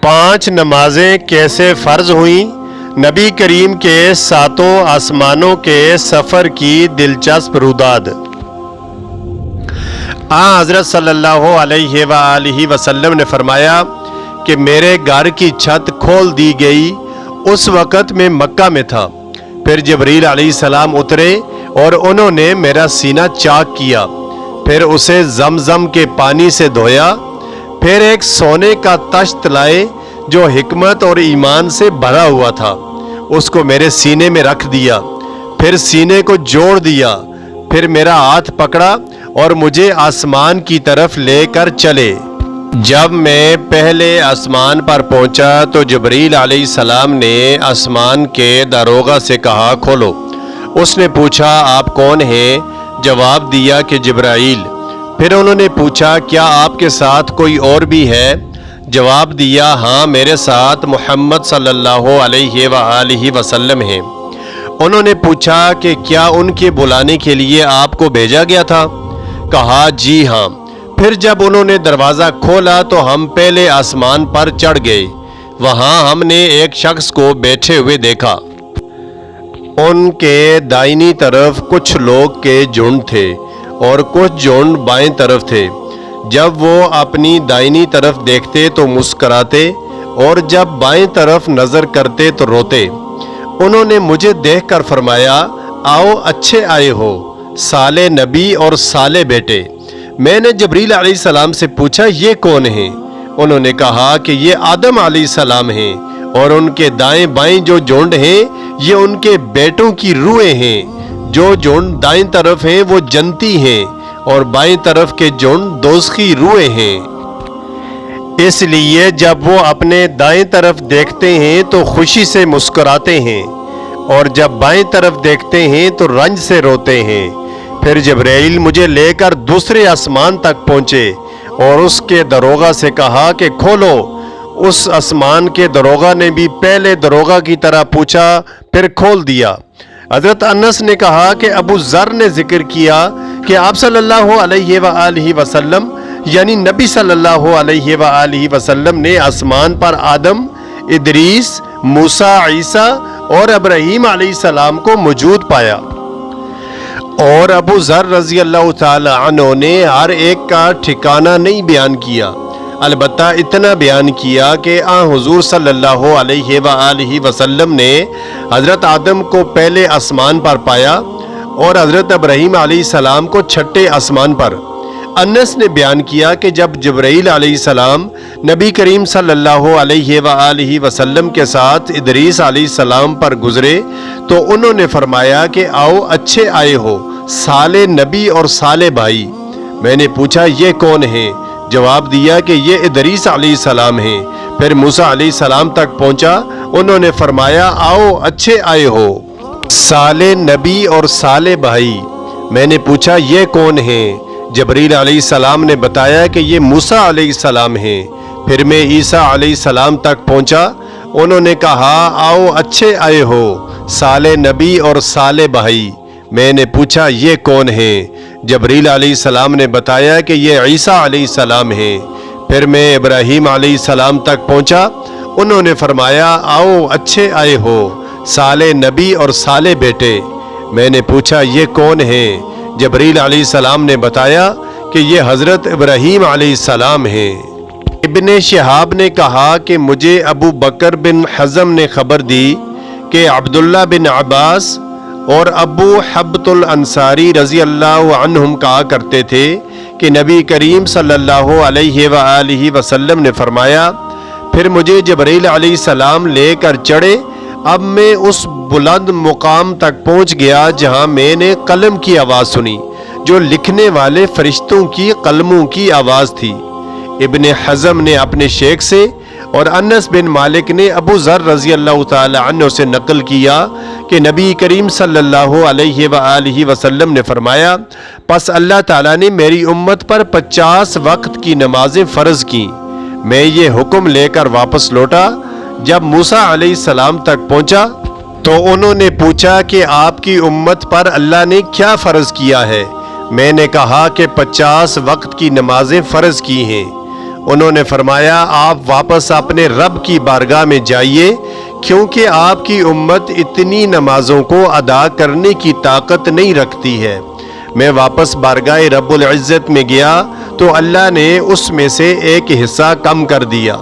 5 नमाजें कैसे फ़र्ज हुईं? नबी करीम के 7 आसमानों के सफ़र की दिलचस्प रुदाद। हज़रत सल्लल्लाहु अलैहि वसल्लम ने फरमाया कि मेरे घर की छत खोल दी गई। उस वक़्त मैं मक्का में था। फिर जिब्रील अलैहिस्सलाम उतरे और उन्होंने मेरा सीना चाक किया, फिर उसे ज़मज़म के पानी से धोया, फिर एक सोने का तश्त लाए जो हिकमत और ईमान से भरा हुआ था, उसको मेरे सीने में रख दिया, फिर सीने को जोड़ दिया, फिर मेरा हाथ पकड़ा और मुझे आसमान की तरफ लेकर चले। जब मैं पहले आसमान पर पहुंचा तो जिब्रील अलैहिस्सलाम ने आसमान के दारोगा से कहा, खोलो। उसने पूछा, आप कौन हैं? जवाब दिया कि जिब्राइल। फिर उन्होंने पूछा, क्या आपके साथ कोई और भी है? जवाब दिया, हाँ, मेरे साथ मोहम्मद सल्लल्लाहु अलैहि वसल्लम हैं। उन्होंने पूछा कि क्या उनके बुलाने के लिए आपको भेजा गया था? कहा, जी हाँ। फिर जब उन्होंने दरवाज़ा खोला तो हम पहले आसमान पर चढ़ गए। वहाँ हमने एक शख्स को बैठे हुए देखा। उनके दाहिनी तरफ कुछ लोग के झुंड थे और कुछ झुंड बाएं तरफ थे। जब वो अपनी दाहिनी तरफ देखते तो मुस्कराते और जब बाएं तरफ नज़र करते तो रोते। उन्होंने मुझे देखकर फरमाया, आओ, अच्छे आए हो, साले नबी और साले बेटे। मैंने जिब्रील अलैहिस्सलाम से पूछा, ये कौन हैं? उन्होंने कहा कि ये आदम अलैहिस्सलाम हैं और उनके दाएं बाएं जो झुंड हैं ये उनके बेटों की रूहें हैं। जो झुंड दाएं तरफ हैं वो जन्नती हैं और बाएं तरफ के झुंड दोज़खी रूहें हैं। इसलिए जब वो अपने दाएं तरफ देखते हैं तो खुशी से मुस्कुराते हैं और जब बाएं तरफ देखते हैं तो रंज से रोते हैं। फिर जिब्राइल मुझे लेकर दूसरे आसमान तक पहुंचे और उसके दरोगा से कहा कि खोलो। उस आसमान के दरोगा ने भी पहले दरोगा की तरह पूछा, फिर खोल दिया। हज़रत अनस ने कहा कि अबू ज़र ने जिक्र किया कि आप सल्लल्लाहु अलैहि वसल्लम यानी नबी सल्लल्लाहु अलैहि वसल्लम ने आसमान पर आदम, इदरीस, मूसा, ईसा और इब्राहीम अलैहिस्सलाम को मौजूद पाया। और अबू ज़र रज़ी अल्लाह ताला अन्हु ने हर एक का ठिकाना नहीं बयान किया, अलबत्ता इतना बयान किया कि हुज़ूर सल्लल्लाहु अलैहि वसल्लम ने हज़रत आदम को पहले आसमान पर पाया और हज़रत इब्राहीम अलैहिस्सलाम को छठे आसमान पर। अनस ने बयान किया कि जब जिब्राइल अलैहिस्सलाम नबी करीम सल्लल्लाहु अलैहि वसल्लम के साथ इदरीस अलैहिस्सलाम पर गुजरे तो उन्होंने फरमाया कि आओ, अच्छे आए हो, साले नबी और साले भाई। मैंने पूछा, ये कौन है? जवाब दिया कि ये इदरीस अलैहिस्सलाम हैं। फिर मूसा अलैहिस्सलाम तक पहुंचा। उन्होंने फरमाया, आओ, अच्छे आए हो, साले नबी और साले भाई। मैंने पूछा, ये कौन है? जिब्रील अलैहिस्सलाम ने बताया कि ये मूसा अलैहिस्सलाम हैं। फिर मैं ईसा अलैहिस्सलाम तक पहुंचा। उन्होंने कहा, आओ, अच्छे आए हो, साले नबी और साले भाई। मैंने पूछा, ये कौन है? जिब्रील अलैहिस्सलाम ने बताया कि ये ईसा अलैहिस्सलाम हैं। फिर मैं इब्राहीम अलैहिस्सलाम तक पहुंचा। उन्होंने फरमाया, आओ, अच्छे आए हो, साले नबी और साले बेटे। मैंने पूछा, ये कौन है? जिब्रील अलैहिस्सलाम ने बताया कि ये हज़रत इब्राहीम अलैहिस्सलाम हैं। इब्ने शिहाब ने कहा कि मुझे अबू बकर बिन हज़म ने खबर दी कि अब्दुल्ला बिन अब्बास और अबू हब्बतुल अंसारी रज़ी अल्लाह अन्हुम कहा करते थे कि नबी करीम सल्लल्लाहु अलैहि वसल्लम ने फरमाया, फिर मुझे जिब्रील अलैहिस्सलाम लेकर चढ़े। अब मैं उस बुलंद मुकाम तक पहुंच गया जहां मैंने कलम की आवाज़ सुनी, जो लिखने वाले फरिश्तों की कलमों की आवाज़ थी। इब्ने हज़म ने अपने शेख से और अनस बिन मालिक ने अबू ज़र रज़ी अल्लाह ताला अन्हु से नकल किया कि नबी करीम सल्लल्लाहु अलैहि वसल्लम ने फरमाया, पस अल्लाह ताला ने मेरी उम्मत पर 50 वक्त की नमाजें फ़र्ज की। मैं ये हुक्म लेकर वापस लौटा। जब मूसा अलैहिस्सलाम तक पहुंचा तो उन्होंने पूछा कि आपकी उम्मत पर अल्लाह ने क्या फ़र्ज किया है? मैंने कहा कि 50 वक्त की नमाजें फ़र्ज की हैं। انہوں نے فرمایا آپ واپس اپنے رب کی بارگاہ میں جائیے کیونکہ آپ کی امت اتنی نمازوں کو ادا کرنے کی طاقت نہیں رکھتی ہے۔ میں واپس بارگاہ رب العزت میں گیا تو اللہ نے اس میں سے ایک حصہ کم کر دیا۔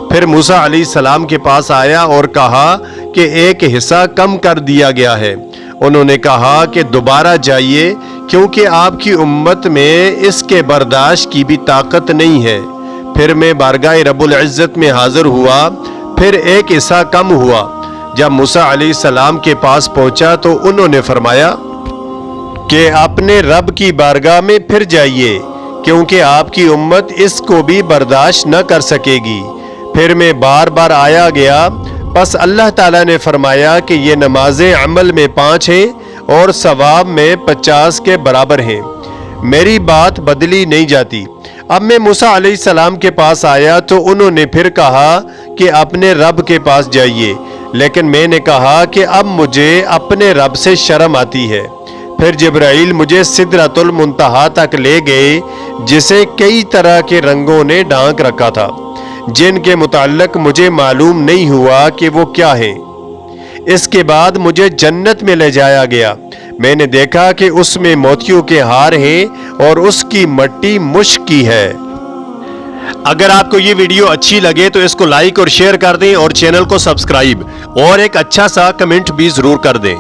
پھر موسیٰ علیہ السلام کے پاس آیا اور کہا کہ ایک حصہ کم کر دیا گیا ہے۔ انہوں نے کہا کہ دوبارہ جائیے کیونکہ آپ کی امت میں اس کے برداشت کی بھی طاقت نہیں ہے۔ پھر میں بارگاہ رب العزت میں حاضر ہوا، پھر ایک حصہ کم ہوا۔ جب موسیٰ علیہ السلام کے پاس پہنچا تو انہوں نے فرمایا کہ اپنے رب کی بارگاہ میں پھر جائیے کیونکہ آپ کی امت اس کو بھی برداشت نہ کر سکے گی۔ پھر میں بار بار آیا گیا، پس اللہ تعالیٰ نے فرمایا کہ یہ نمازیں عمل میں 5 ہیں اور ثواب میں 50 کے برابر ہیں، میری بات بدلی نہیں جاتی۔ اب میں موسیٰ علیہ السلام کے پاس آیا تو انہوں نے پھر کہا کہ اپنے رب کے پاس جائیے، لیکن میں نے کہا کہ اب مجھے اپنے رب سے شرم آتی ہے۔ پھر جبرائیل مجھے سدرۃ المنتہا تک لے گئے جسے کئی طرح کے رنگوں نے ڈھانک رکھا تھا، جن کے متعلق مجھے معلوم نہیں ہوا کہ وہ کیا ہیں۔ اس کے بعد مجھے جنت میں لے جایا گیا، میں نے دیکھا کہ اس میں موتیوں کے ہار ہیں اور اس کی مٹی مشک کی ہے۔ اگر آپ کو یہ ویڈیو اچھی لگے تو اس کو لائک اور شیئر کر دیں اور چینل کو سبسکرائب اور ایک اچھا سا کمنٹ بھی ضرور کر دیں۔